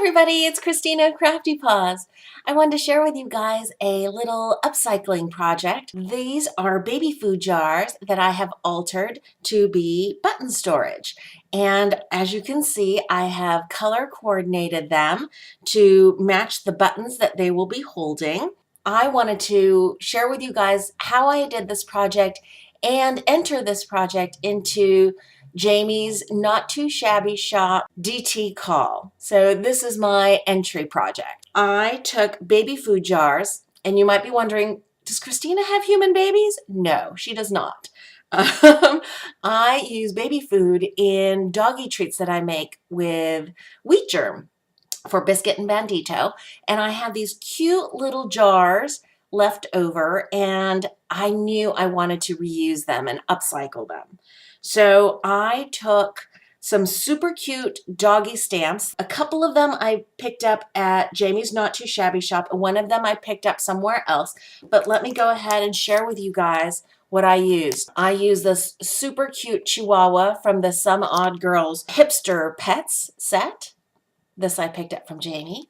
everybody, it's Christina of CraftyPaws. I wanted to share with you guys a little upcycling project. These are baby food jars that I have altered to be button storage. And as you can see, I have color coordinated them to match the buttons that they will be holding. I wanted to share with you guys how I did this project and enter this project into Jamie's Not2ShabbyShop DT call. So this is my entry project. I took baby food jars, and you might be wondering, does Christina have human babies? No, she does not. I use baby food in doggy treats that I make with wheat germ for Biscuit and Bandito, and I have these cute little jars left over, and I knew I wanted to reuse them and upcycle them. So I took some super cute doggy stamps. A couple of them I picked up at Jamie's Not2ShabbyShop, and one of them I picked up somewhere else. But let me go ahead and share with you guys what I used. I used this super cute Chihuahua from the Some Odd Girls Hipster Pets set. This I picked up from Jamie.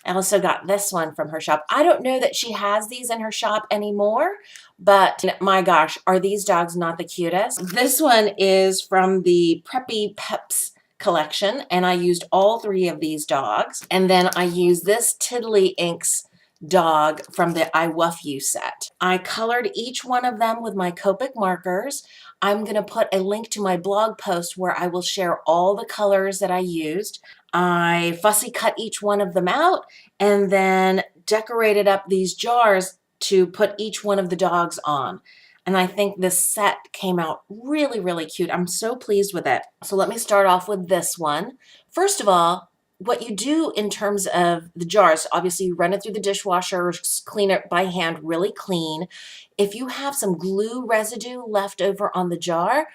I also got this one from her shop. I don't know that she has these in her shop anymore, but my gosh, are these dogs not the cutest? This one is from the Preppy Peps collection, and I used all three of these dogs. And then I used this Tiddly Inks dog from the I Wuff You set. I colored each one of them with my Copic markers. I'm going to put a link to my blog post where I will share all the colors that I used. I fussy cut each one of them out and then decorated up these jars to put each one of the dogs on. And I think this set came out really, really cute. I'm so pleased with it. So let me start off with this one. First of all, what you do in terms of the jars, obviously you run it through the dishwasher or clean it by hand really clean. If you have some glue residue left over on the jar,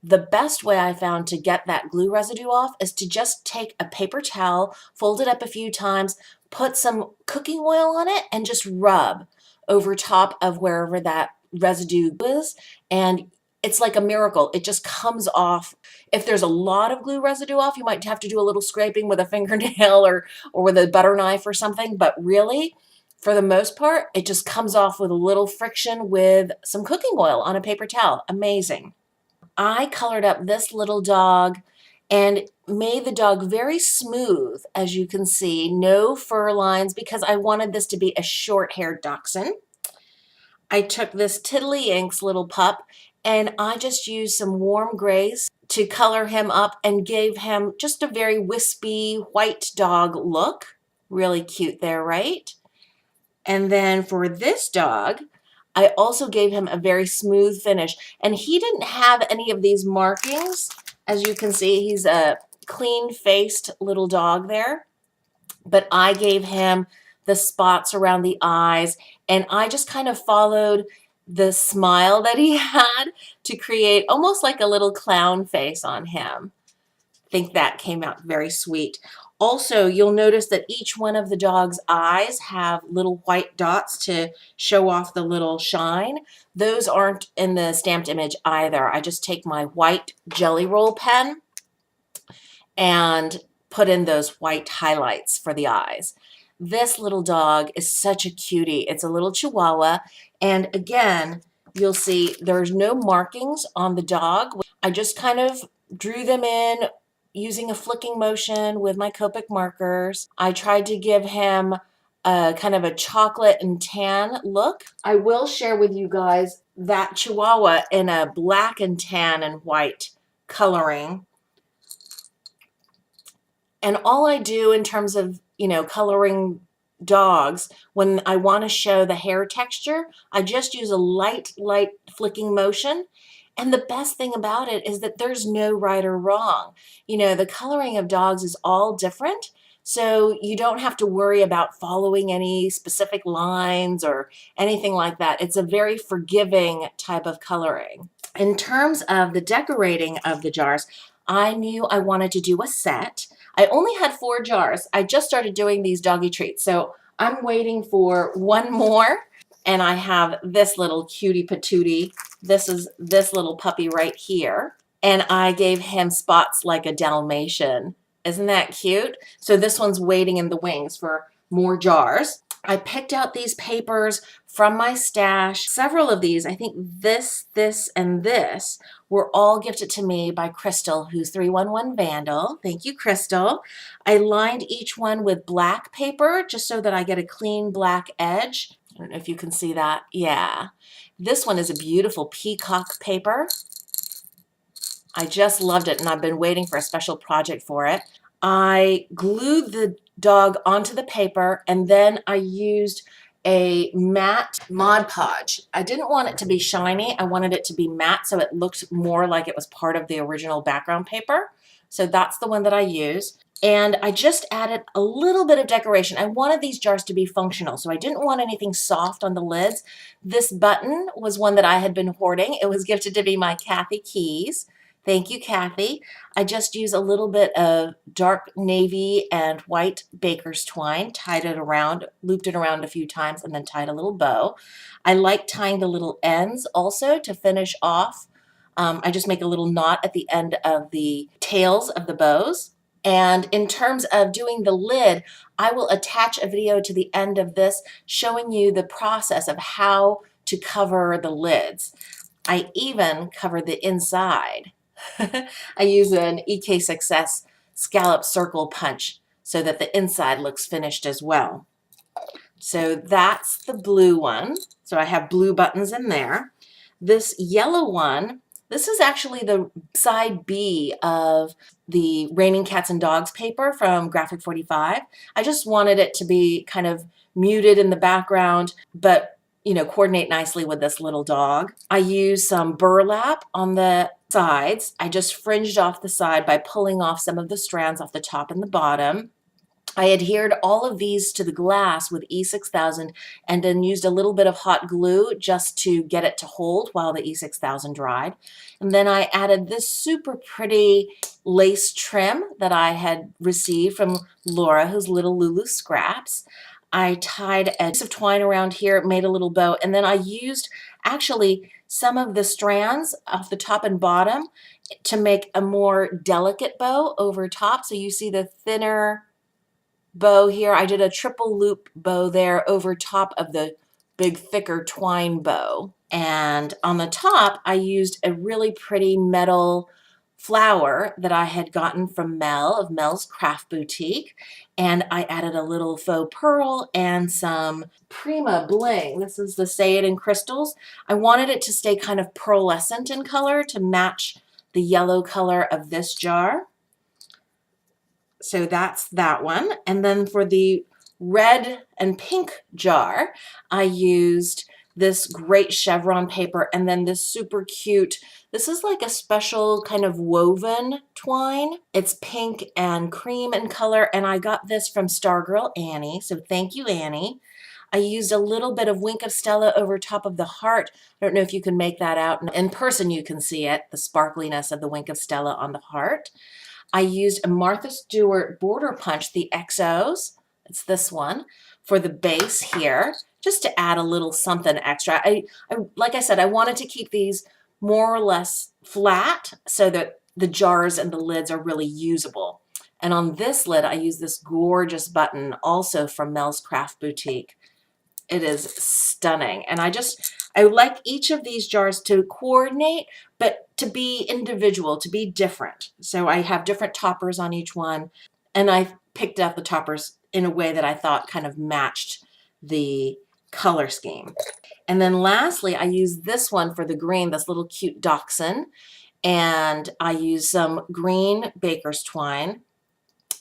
the best way I found to get that glue residue off is to just take a paper towel, fold it up a few times, put some cooking oil on it, and just rub over top of wherever that residue is, and it's like a miracle. It just comes off. If there's a lot of glue residue off, you might have to do a little scraping with a fingernail or with a butter knife or something, but really, for the most part, it just comes off with a little friction with some cooking oil on a paper towel. Amazing. I colored up this little dog and made the dog very smooth, as you can see, no fur lines, because I wanted this to be a short-haired dachshund. I took this Tiddly Inks little pup and I just used some warm grays to color him up and gave him just a very wispy white dog look. Really cute there, right? And then for this dog, I also gave him a very smooth finish, and he didn't have any of these markings. As you can see, he's a clean-faced little dog there, but I gave him the spots around the eyes, and I just kind of followed the smile that he had to create almost like a little clown face on him. I think that came out very sweet. Also, you'll notice that each one of the dog's eyes have little white dots to show off the little shine. Those aren't in the stamped image either. I just take my white Jelly Roll pen and put in those white highlights for the eyes. This little dog is such a cutie. It's a little Chihuahua, and again, you'll see there's no markings on the dog. I just kind of drew them in using a flicking motion with my Copic markers. I tried to give him a kind of a chocolate and tan look. I will share with you guys that Chihuahua in a black and tan and white coloring. And all I do in terms of, coloring dogs, when I want to show the hair texture, I just use a light flicking motion. And the best thing about it is that there's no right or wrong. The coloring of dogs is all different, so you don't have to worry about following any specific lines or anything like that. It's a very forgiving type of coloring. In terms of the decorating of the jars, I knew I wanted to do a set. I only had 4 jars. I just started doing these doggy treats, so I'm waiting for one more. And I have this little cutie patootie. This is this little puppy right here. And I gave him spots like a Dalmatian Isn't that cute? So this one's waiting in the wings for more jars. I picked out these papers from my stash. Several of these, I think this, and this, were all gifted to me by Crystal, who's 311 Vandal. Thank you, Crystal. I lined each one with black paper just so that I get a clean black edge. I don't know if you can see that. Yeah. This one is a beautiful peacock paper. I just loved it, and I've been waiting for a special project for it. I glued the dog onto the paper, and then I used a matte Mod Podge. I didn't want it to be shiny. I wanted it to be matte so it looked more like it was part of the original background paper. So that's the one that I used. And I just added a little bit of decoration. I wanted these jars to be functional, so I didn't want anything soft on the lids. This button was one that I had been hoarding. It was gifted to me by Kathy Keys. Thank you, Kathy. I just use a little bit of dark navy and white baker's twine, tied it around, looped it around a few times, and then tied a little bow. I like tying the little ends also to finish off. I just make a little knot at the end of the tails of the bows. And in terms of doing the lid, I will attach a video to the end of this showing you the process of how to cover the lids. I even cover the inside. I use an EK Success scallop circle punch so that the inside looks finished as well. So that's the blue one. So I have blue buttons in there. This yellow one, this is actually the side B of the Raining Cats and Dogs paper from Graphic 45. I just wanted it to be kind of muted in the background, but coordinate nicely with this little dog. I used some burlap on the sides. I just fringed off the side by pulling off some of the strands off the top and the bottom. I adhered all of these to the glass with E6000 and then used a little bit of hot glue just to get it to hold while the E6000 dried. And then I added this super pretty lace trim that I had received from Laura, who's Little Lulu Scraps. I tied a piece of twine around here, made a little bow, and then I used actually some of the strands off the top and bottom to make a more delicate bow over top. So you see the thinner bow here. I did a triple loop bow there over top of the big thicker twine bow. And on the top, I used a really pretty metal flower that I had gotten from Mel of Mel's Craft Boutique. And I added a little faux pearl and some Prima bling. This is the Say It in Crystals. I wanted it to stay kind of pearlescent in color to match the yellow color of this jar. So that's that one. And then for the red and pink jar, I used this great chevron paper and then this super cute, this is like a special kind of woven twine. It's pink and cream in color, and I got this from Stargirl Annie, so thank you, Annie. I used a little bit of Wink of Stella over top of the heart. I don't know if you can make that out. In person you can see it, the sparkliness of the Wink of Stella on the heart. I used a Martha Stewart border punch, the XOs, it's this one, for the base here, just to add a little something extra. Like I said, I wanted to keep these more or less flat so that the jars and the lids are really usable. And on this lid, I use this gorgeous button also from Mel's Craft Boutique. It is stunning. And I like each of these jars to coordinate, but to be individual, to be different. So I have different toppers on each one, and I picked out the toppers in a way that I thought kind of matched the color scheme. And then lastly, I use this one for the green, this little cute dachshund, and I use some green baker's twine,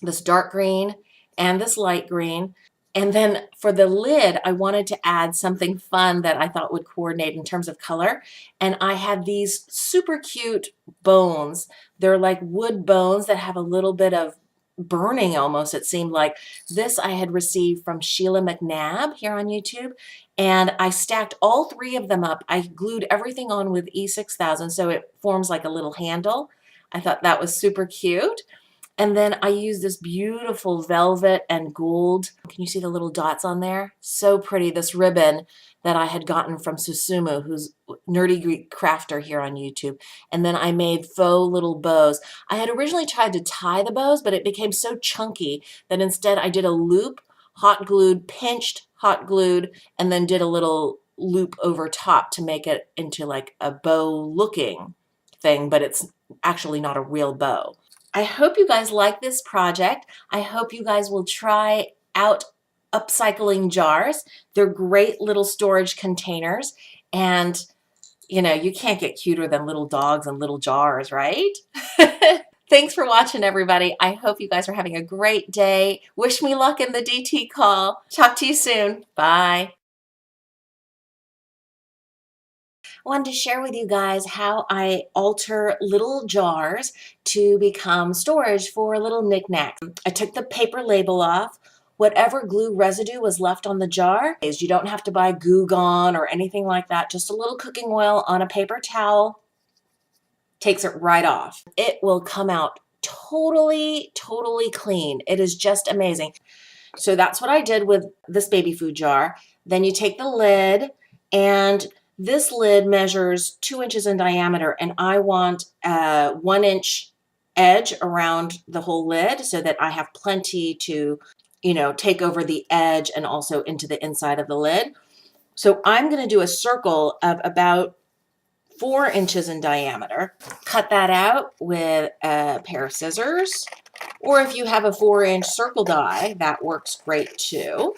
this dark green and this light green. And then for the lid, I wanted to add something fun that I thought would coordinate in terms of color. And I had these super cute bones. They're like wood bones that have a little bit of burning almost, it seemed like. This I had received from Sheila McNabb here on YouTube. And I stacked all three of them up. I glued everything on with E6000 so it forms like a little handle. I thought that was super cute. And then I use this beautiful velvet and gold. Can you see the little dots on there? So pretty. This ribbon that I had gotten from Susumu, who's Nerdy Greek Crafter here on YouTube. And then I made faux little bows. I had originally tried to tie the bows, but it became so chunky that instead I did a loop, hot glued, pinched, hot glued, and then did a little loop over top to make it into like a bow looking thing, but it's actually not a real bow. I hope you guys like this project. I hope you guys will try out upcycling jars. They're great little storage containers, and you know, you can't get cuter than little dogs and little jars, right? Thanks for watching, everybody. I hope you guys are having a great day. Wish me luck in the DT call. Talk to you soon. Bye. I wanted to share with you guys how I alter little jars to become storage for little knickknacks. I took the paper label off. Whatever glue residue was left on the jar is you don't have to buy Goo Gone or anything like that. Just a little cooking oil on a paper towel takes it right off. It will come out totally clean. It is just amazing. So that's what I did with this baby food jar. Then you take the lid, and this lid measures 2 inches in diameter, and I want a 1 inch edge around the whole lid so that I have plenty to, you know, take over the edge and also into the inside of the lid. So I'm going to do a circle of about 4 inches in diameter. Cut that out with a pair of scissors, or if you have a 4-inch circle die, that works great too.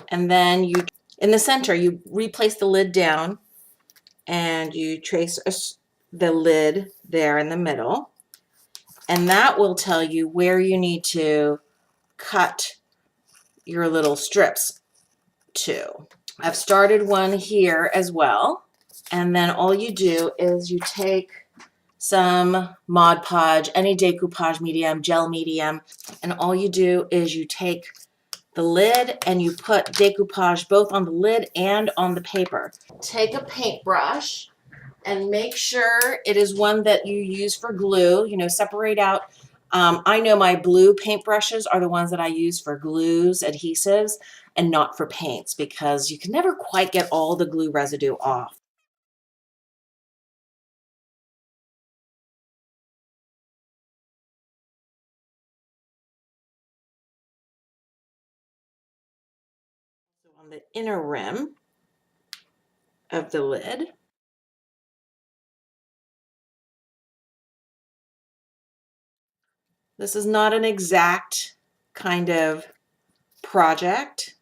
And then you, in the center, you replace the lid down and you trace the lid there in the middle. And that will tell you where you need to cut your little strips to. I've started one here as well. And then all you do is you take some Mod Podge, any decoupage medium, gel medium, and all you do is you take the lid and you put decoupage both on the lid and on the paper. Take a paintbrush and make sure it is one that you use for glue. You know, separate out. I know my blue paintbrushes are the ones that I use for glues, adhesives, and not for paints, because you can never quite get all the glue residue off. On the inner rim of the lid. This is not an exact kind of project.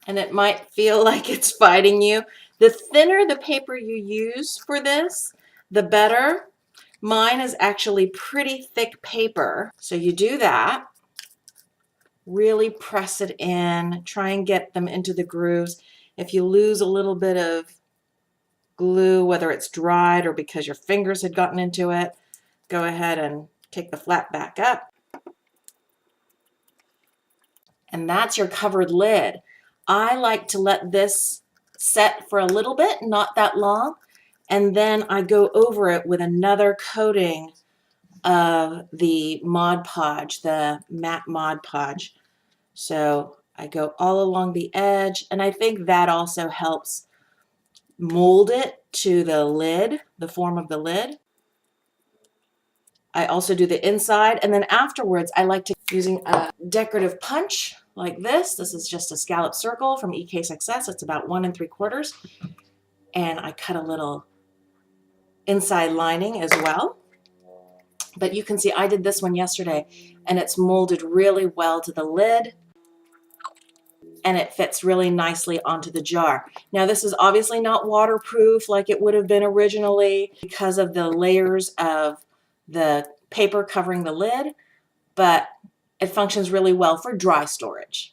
And it might feel like it's fighting you. The thinner the paper you use for this, the better. Mine is actually pretty thick paper. So you do that. Really press it in. Try and get them into the grooves. If you lose a little bit of glue, whether it's dried or because your fingers had gotten into it, go ahead and take the flap back up. And that's your covered lid. I like to let this set for a little bit, not that long, and then I go over it with another coating of the Mod Podge, the matte Mod Podge. So I go all along the edge, and I think that also helps mold it to the lid, the form of the lid. I also do the inside, and then afterwards I like to using a decorative punch like this. This is just a scallop circle from EK Success. It's about 1 3/4, and I cut a little inside lining as well. But you can see I did this one yesterday, and it's molded really well to the lid, and it fits really nicely onto the jar. Now this is obviously not waterproof like it would have been originally because of the layers of the paper covering the lid, but it functions really well for dry storage.